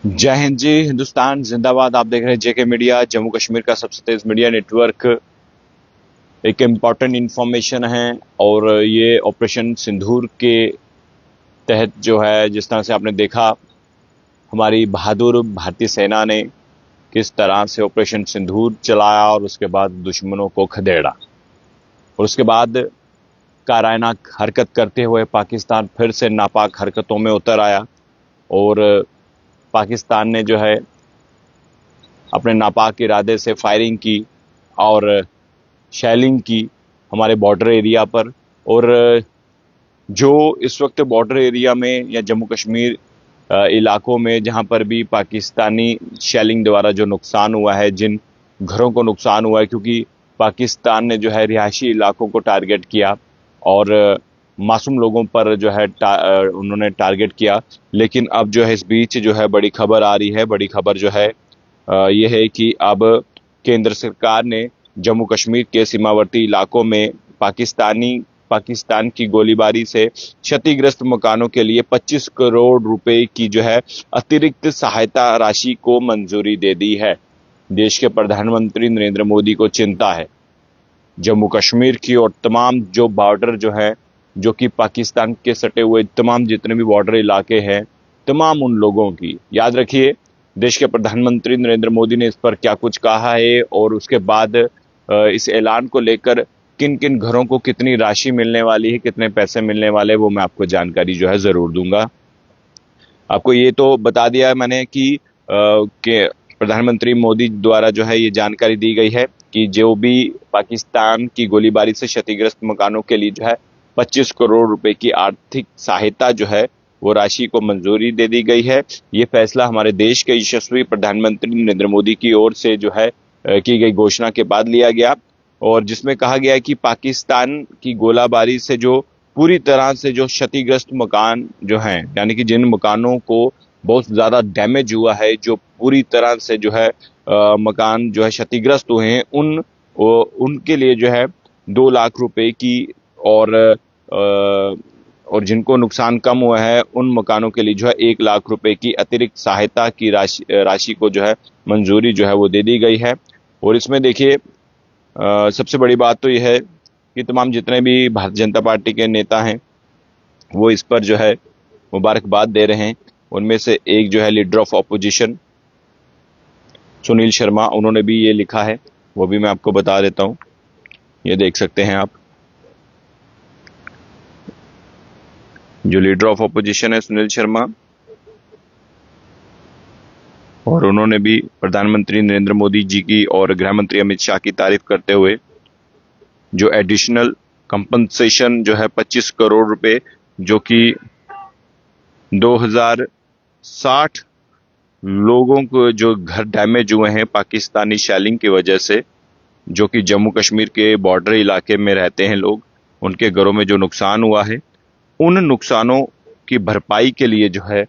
जय हिंद जी, हिंदुस्तान जिंदाबाद। आप देख रहे हैं जेके मीडिया, जम्मू कश्मीर का सबसे तेज मीडिया नेटवर्क। एक इम्पॉर्टेंट इंफॉर्मेशन है और ये ऑपरेशन सिंदूर के तहत जो है, जिस तरह से आपने देखा हमारी बहादुर भारतीय सेना ने किस तरह से ऑपरेशन सिंदूर चलाया और उसके बाद दुश्मनों को खदेड़ा, और उसके बाद कारायना हरकत करते हुए पाकिस्तान फिर से नापाक हरकतों में उतर आया और पाकिस्तान ने जो है अपने नापाक इरादे से फायरिंग की और शेलिंग की हमारे बॉर्डर एरिया पर। और जो इस वक्त बॉर्डर एरिया में या जम्मू कश्मीर इलाकों में जहां पर भी पाकिस्तानी शेलिंग द्वारा जो नुकसान हुआ है, जिन घरों को नुकसान हुआ है, क्योंकि पाकिस्तान ने जो है रिहायशी इलाकों को टारगेट किया और मासूम लोगों पर जो है उन्होंने टारगेट किया। लेकिन अब जो है इस बीच जो है बड़ी खबर आ रही है। बड़ी खबर जो है ये है कि अब केंद्र सरकार ने जम्मू कश्मीर के सीमावर्ती इलाकों में पाकिस्तान की गोलीबारी से क्षतिग्रस्त मकानों के लिए 25 करोड़ रुपए की जो है अतिरिक्त सहायता राशि को मंजूरी दे दी है। देश के प्रधानमंत्री नरेंद्र मोदी को चिंता है जम्मू कश्मीर की और तमाम जो बॉर्डर जो है, जो कि पाकिस्तान के सटे हुए तमाम जितने भी बॉर्डर इलाके हैं, तमाम उन लोगों की। याद रखिए, देश के प्रधानमंत्री नरेंद्र मोदी ने इस पर क्या कुछ कहा है और उसके बाद इस ऐलान को लेकर किन किन घरों को कितनी राशि मिलने वाली है, कितने पैसे मिलने वाले हैं, वो मैं आपको जानकारी जो है जरूर दूंगा। आपको ये तो बता दिया मैंने कि प्रधानमंत्री मोदी द्वारा जो है ये जानकारी दी गई है कि जो भी पाकिस्तान की गोलीबारी से क्षतिग्रस्त मकानों के लिए जो है 25 करोड़ रुपए की आर्थिक सहायता जो है वो राशि को मंजूरी दे दी गई है। ये फैसला हमारे देश के यशस्वी प्रधानमंत्री नरेंद्र मोदी की ओर से जो है की गई घोषणा के बाद लिया गया, और जिसमें कहा गया है कि पाकिस्तान की गोलाबारी से जो पूरी तरह से जो क्षतिग्रस्त मकान जो हैं, यानी कि जिन मकानों को बहुत ज़्यादा डैमेज हुआ है, जो पूरी तरह से जो है मकान जो है क्षतिग्रस्त हुए हैं, उनके लिए जो है 2 लाख रुपए की और जिनको नुकसान कम हुआ है उन मकानों के लिए जो है 1 लाख रुपए की अतिरिक्त सहायता की राशि को जो है मंजूरी जो है वो दे दी गई है। और इसमें देखिए सबसे बड़ी बात तो यह है कि तमाम जितने भी भारतीय जनता पार्टी के नेता हैं वो इस पर जो है मुबारकबाद दे रहे हैं। उनमें से एक जो है leader of opposition Sunil Sharma, उन्होंने भी ये लिखा है, वो भी मैं आपको बता देता हूं। ये देख सकते हैं आप, जो लीडर ऑफ ऑपोजिशन है सुनील शर्मा, और उन्होंने भी प्रधानमंत्री नरेंद्र मोदी जी की और गृह मंत्री अमित शाह की तारीफ करते हुए जो एडिशनल कंपनसेशन जो है 25 करोड़ रुपए, जो कि 2060 लोगों को जो घर डैमेज हुए हैं पाकिस्तानी शेलिंग की वजह से, जो कि जम्मू कश्मीर के बॉर्डर इलाके में रहते हैं लोग, उनके घरों में जो नुकसान हुआ है, उन नुकसानों की भरपाई के लिए जो है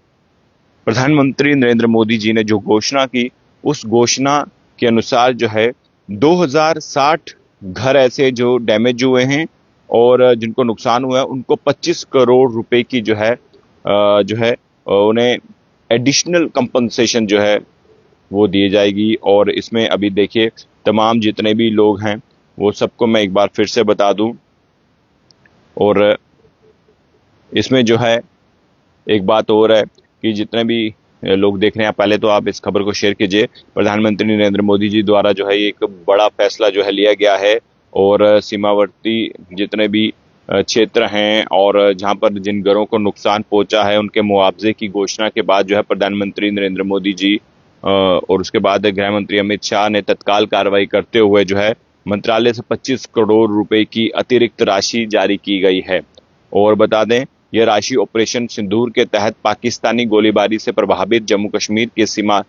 प्रधानमंत्री नरेंद्र मोदी जी ने जो घोषणा की, उस घोषणा के अनुसार जो है 2060 घर ऐसे जो डैमेज हुए हैं और जिनको नुकसान हुआ है, उनको 25 करोड़ रुपए की जो है उन्हें एडिशनल कंपनसेशन जो है वो दी जाएगी। और इसमें अभी देखिए तमाम जितने भी लोग हैं वो सबको मैं एक बार फिर से बता दूं, और इसमें जो है एक बात और है कि जितने भी लोग देख रहे हैं, पहले तो आप इस खबर को शेयर कीजिए। प्रधानमंत्री नरेंद्र मोदी जी द्वारा जो है एक बड़ा फैसला जो है लिया गया है, और सीमावर्ती जितने भी क्षेत्र हैं और जहां पर जिन घरों को नुकसान पहुंचा है उनके मुआवजे की घोषणा के बाद जो है प्रधानमंत्री नरेंद्र मोदी जी और उसके बाद गृह मंत्री अमित शाह ने तत्काल कार्रवाई करते हुए जो है मंत्रालय से 25 करोड़ रुपए की अतिरिक्त राशि जारी की गई है। और बता दें, यह राशि ऑपरेशन सिंदूर के तहत पाकिस्तानी गोलीबारी से प्रभावित जम्मू कश्मीर के सीमा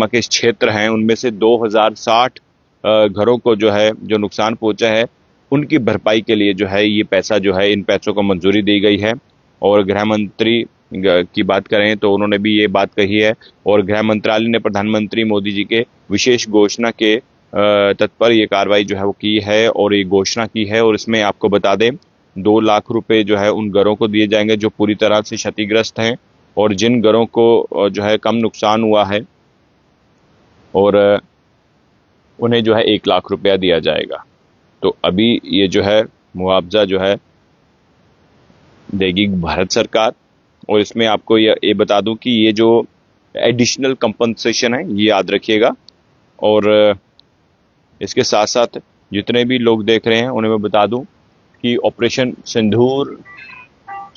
के क्षेत्र हैं, उनमें से 2060 घरों को जो है जो नुकसान पहुंचा है उनकी भरपाई के लिए जो है ये पैसा जो है, इन पैसों को मंजूरी दी गई है। और गृह मंत्री की बात करें तो उन्होंने भी ये बात कही है, और गृह मंत्रालय ने प्रधानमंत्री मोदी जी के विशेष घोषणा के तत्पर ये कार्रवाई जो है वो की है और ये घोषणा की है। और इसमें आपको बता दें 2 लाख रुपए जो है उन घरों को दिए जाएंगे जो पूरी तरह से क्षतिग्रस्त हैं, और जिन घरों को जो है कम नुकसान हुआ है और उन्हें जो है 1 लाख रुपया दिया जाएगा। तो अभी ये जो है मुआवजा जो है देगी भारत सरकार। और इसमें आपको ये बता दूं कि ये जो एडिशनल कंपनसेशन है ये याद रखिएगा। और इसके साथ साथ जितने भी लोग देख रहे हैं उन्हें मैं बता दूं कि ऑपरेशन सिंदूर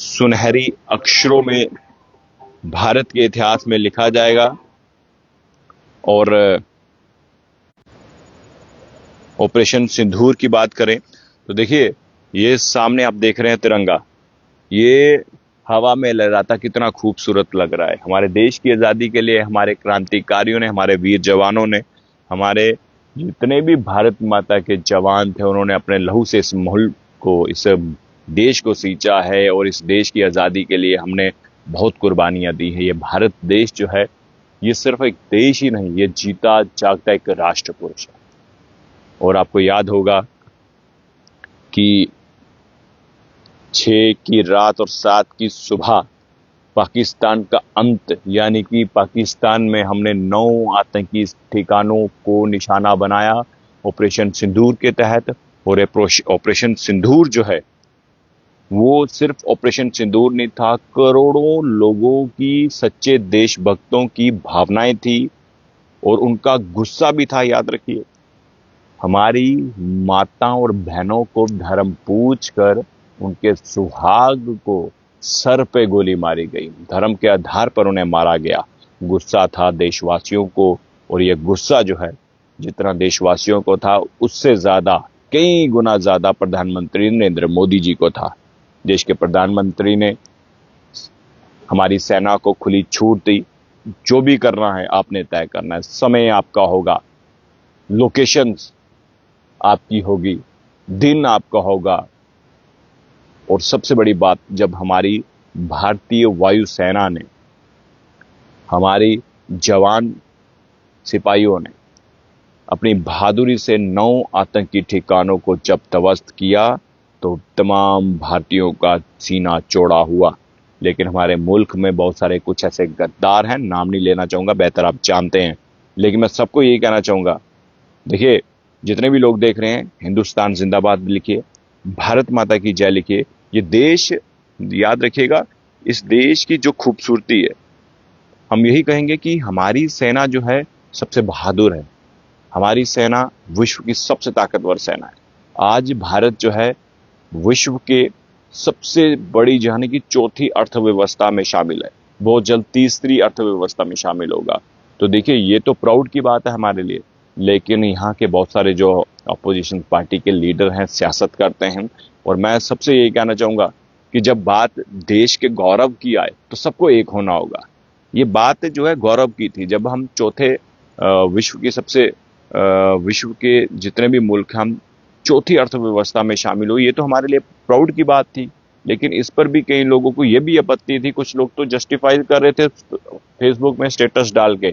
सुनहरी अक्षरों में भारत के इतिहास में लिखा जाएगा। और ऑपरेशन सिंदूर की बात करें तो देखिए ये सामने आप देख रहे हैं तिरंगा, ये हवा में लहराता कितना खूबसूरत लग रहा है। हमारे देश की आज़ादी के लिए हमारे क्रांतिकारियों ने, हमारे वीर जवानों ने, हमारे जितने भी भारत माता के जवान थे उन्होंने अपने लहू से इस मुल्क को, इस देश को सींचा है। और इस देश की आज़ादी के लिए हमने बहुत कुर्बानियां दी हैं। ये भारत देश जो है ये सिर्फ एक देश ही नहीं, ये जीता जागता एक राष्ट्र पुरुष है। और आपको याद होगा कि 6 की रात और 7 की सुबह पाकिस्तान का अंत, यानी कि पाकिस्तान में हमने 9 आतंकी ठिकानों को निशाना बनाया ऑपरेशन सिंदूर के तहत। और ऑपरेशन सिंदूर जो है वो सिर्फ ऑपरेशन सिंदूर नहीं था, करोड़ों लोगों की, सच्चे देशभक्तों की भावनाएं थी और उनका गुस्सा भी था। याद रखिए, हमारी माताओं और बहनों को धर्म पूछ कर उनके सुहाग को सर पे गोली मारी गई, धर्म के आधार पर उन्हें मारा गया। गुस्सा था देशवासियों को, और ये गुस्सा जो है जितना देशवासियों को था उससे ज्यादा, कई गुना ज्यादा प्रधानमंत्री नरेंद्र मोदी जी को था। देश के प्रधानमंत्री ने हमारी सेना को खुली छूट दी, जो भी करना है आपने तय करना है, समय आपका होगा, लोकेशंस आपकी होगी, दिन आपका होगा। और सबसे बड़ी बात, जब हमारी भारतीय वायुसेना ने, हमारी जवान सिपाहियों ने अपनी बहादुरी से 9 आतंकी ठिकानों को जब ध्वस्त किया तो तमाम भारतीयों का सीना चौड़ा हुआ। लेकिन हमारे मुल्क में बहुत सारे कुछ ऐसे गद्दार हैं, नाम नहीं लेना चाहूंगा, बेहतर आप जानते हैं। लेकिन मैं सबको यही कहना चाहूंगा, देखिए जितने भी लोग देख रहे हैं, हिंदुस्तान जिंदाबाद लिखिए, भारत माता की जय लिखिए। ये देश, याद रखिएगा, इस देश की जो खूबसूरती है, हम यही कहेंगे कि हमारी सेना जो है सबसे बहादुर है। हमारी सेना विश्व की सबसे ताकतवर सेना है। आज भारत जो है विश्व के सबसे बड़ी, यानी कि 4थी अर्थव्यवस्था में शामिल है, बहुत जल्द 3री अर्थव्यवस्था में शामिल होगा। तो देखिए ये तो प्राउड की बात है हमारे लिए। लेकिन यहाँ के बहुत सारे जो अपोजिशन पार्टी के लीडर हैं, सियासत करते हैं, और मैं सबसे यही कहना चाहूंगा कि जब बात देश के गौरव की आए तो सबको एक होना होगा। ये बात जो है गौरव की थी, जब हम विश्व के जितने भी मुल्क, हम 4थी अर्थव्यवस्था में शामिल हुए, ये तो हमारे लिए प्राउड की बात थी। लेकिन इस पर भी कई लोगों को ये भी आपत्ति थी, कुछ लोग तो जस्टिफाई कर रहे थे फेसबुक में स्टेटस डाल के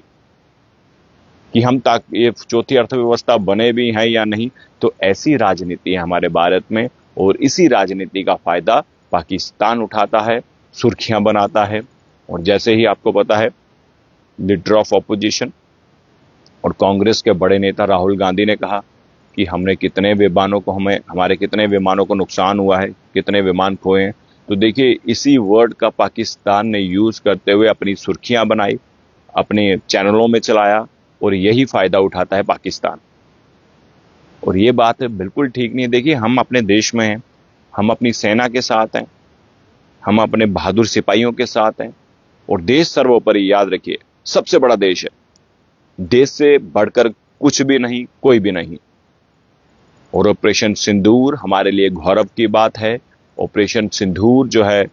कि हम ये 4थी अर्थव्यवस्था बने भी हैं या नहीं। तो ऐसी राजनीति है हमारे भारत में, और इसी राजनीति का फायदा पाकिस्तान उठाता है, सुर्खियां बनाता है। और जैसे ही आपको पता है, लीडर ऑफ ऑपोजिशन और कांग्रेस के बड़े नेता राहुल गांधी ने कहा कि हमारे कितने विमानों को नुकसान हुआ है, कितने विमान खोए हैं। तो देखिए इसी वर्ड का पाकिस्तान ने यूज करते हुए अपनी सुर्खियां बनाई, अपने चैनलों में चलाया, और यही फायदा उठाता है पाकिस्तान। और ये बात बिल्कुल ठीक नहीं है। देखिए हम अपने देश में हैं, हम अपनी सेना के साथ हैं, हम अपने बहादुर सिपाहियों के साथ हैं, और देश सर्वोपरि, याद रखिए, सबसे बड़ा देश है। देश से बढ़कर कुछ भी नहीं, कोई भी नहीं। और ऑपरेशन सिंदूर हमारे लिए गौरव की बात है। ऑपरेशन सिंदूर जो है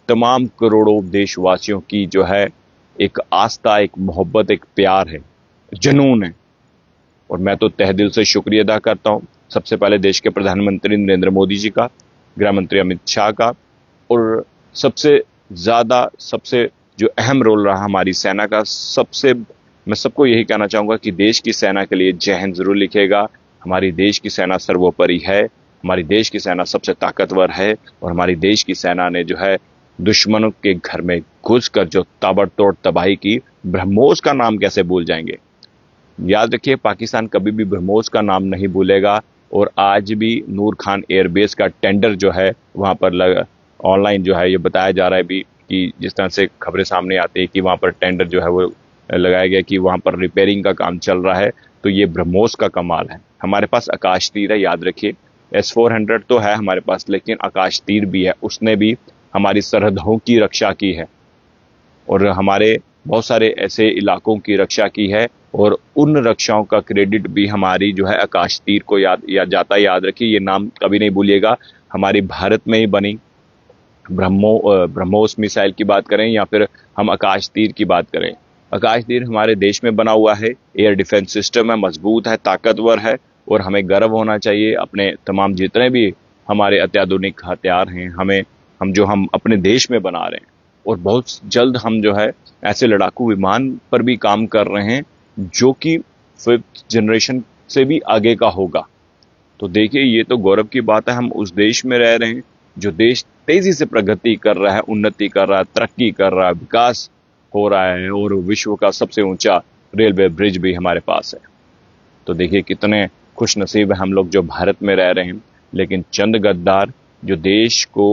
तमाम करोड़ों देशवासियों की जो है एक आस्था, एक मोहब्बत, एक प्यार है, जुनून है। और मैं तो तहे दिल से शुक्रिया अदा करता हूं, सबसे पहले देश के प्रधानमंत्री नरेंद्र मोदी जी का, गृह मंत्री अमित शाह का, और सबसे जो अहम रोल रहा हमारी सेना का, मैं सबको यही कहना चाहूंगा कि देश की सेना के लिए जय हिंद जरूर लिखेगा। हमारी देश की सेना सर्वोपरि है, हमारी देश की सेना सबसे ताकतवर है, और हमारी देश की सेना ने जो है दुश्मनों के घर में घुसकर जो ताबड़तोड़ तबाही की, ब्रह्मोस का नाम कैसे भूल जाएंगे। याद रखिए, पाकिस्तान कभी भी ब्रह्मोस का नाम नहीं भूलेगा। और आज भी नूर खान एयरबेस का टेंडर जो है वहां पर ऑनलाइन जो है ये बताया जा रहा है भी कि जिस तरह से खबरें सामने आती है कि वहां पर टेंडर जो है वो लगाया गया कि वहां पर रिपेयरिंग का काम चल रहा है। तो ये ब्रह्मोस का कमाल है। हमारे पास आकाश तीर है, याद रखिए, S-400 तो है हमारे पास, लेकिन आकाश तीर भी है। उसने भी हमारी सरहदों की रक्षा की है और हमारे बहुत सारे ऐसे इलाकों की रक्षा की है। और उन रक्षाओं का क्रेडिट भी हमारी जो है आकाश तीर को याद रखिए। ये नाम कभी नहीं भूलिएगा। हमारी भारत में ही बनी ब्रह्मोस मिसाइल की बात करें या फिर हम आकाश तीर की बात करें, आकाश तीर हमारे देश में बना हुआ है। एयर डिफेंस सिस्टम है, मजबूत है, ताकतवर है और हमें गर्व होना चाहिए अपने तमाम जितने भी हमारे अत्याधुनिक हथियार हैं हम अपने देश में बना रहे हैं। और बहुत जल्द हम जो है ऐसे लड़ाकू विमान पर भी काम कर रहे हैं जो कि 5th जनरेशन से भी आगे का होगा। तो देखिए, ये तो गौरव की बात है। हम उस देश में रह रहे हैं जो देश तेजी से प्रगति कर रहा है, उन्नति कर रहा है, तरक्की कर रहा है, विकास हो रहा है और विश्व का सबसे ऊंचा रेलवे ब्रिज भी हमारे पास है। तो देखिए कितने खुश नसीब है हम लोग जो भारत में रह रहे हैं। लेकिन चंद गद्दार जो देश को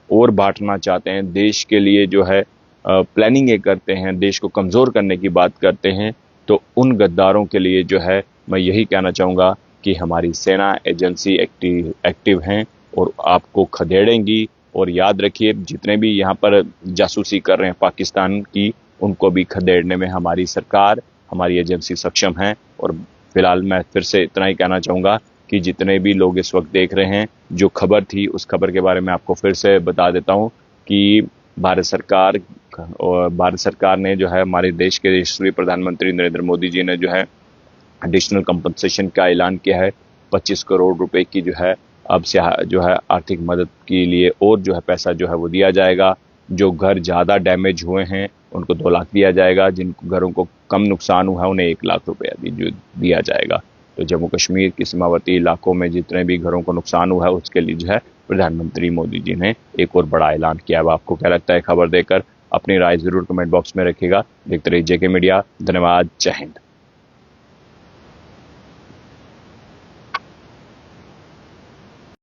और बांटना चाहते हैं, देश के लिए जो है प्लानिंग ये करते हैं, देश को कमज़ोर करने की बात करते हैं, तो उन गद्दारों के लिए जो है मैं यही कहना चाहूँगा कि हमारी सेना एजेंसी एक्टिव हैं और आपको खदेड़ेंगी। और याद रखिए, जितने भी यहाँ पर जासूसी कर रहे हैं पाकिस्तान की, उनको भी खदेड़ने में हमारी सरकार, हमारी एजेंसी सक्षम है। और फिलहाल मैं फिर से इतना ही कहना चाहूँगा कि जितने भी लोग इस वक्त देख रहे हैं, जो खबर थी उस खबर के बारे में आपको फिर से बता देता हूँ कि भारत सरकार ने जो है हमारे देश के यशस्वी प्रधानमंत्री नरेंद्र मोदी जी ने जो है एडिशनल कंपनसेशन का ऐलान किया है। 25 करोड़ रुपए की जो है अब से जो है आर्थिक मदद के लिए और जो है पैसा जो है वो दिया जाएगा। जो घर ज़्यादा डैमेज हुए हैं उनको 2 लाख दिया जाएगा, जिन घरों को कम नुकसान हुआ है उन्हें 1 लाख रुपया दिया जाएगा। तो जम्मू कश्मीर के सीमावर्ती इलाकों में जितने भी घरों को नुकसान हुआ है उसके लिए जो है प्रधानमंत्री मोदी जी ने एक और बड़ा ऐलान किया है। आपको क्या लगता है खबर देकर? अपनी राय जरूर कमेंट बॉक्स में रखिएगा। देखते रहिए JK मीडिया। धन्यवाद। जय हिंद।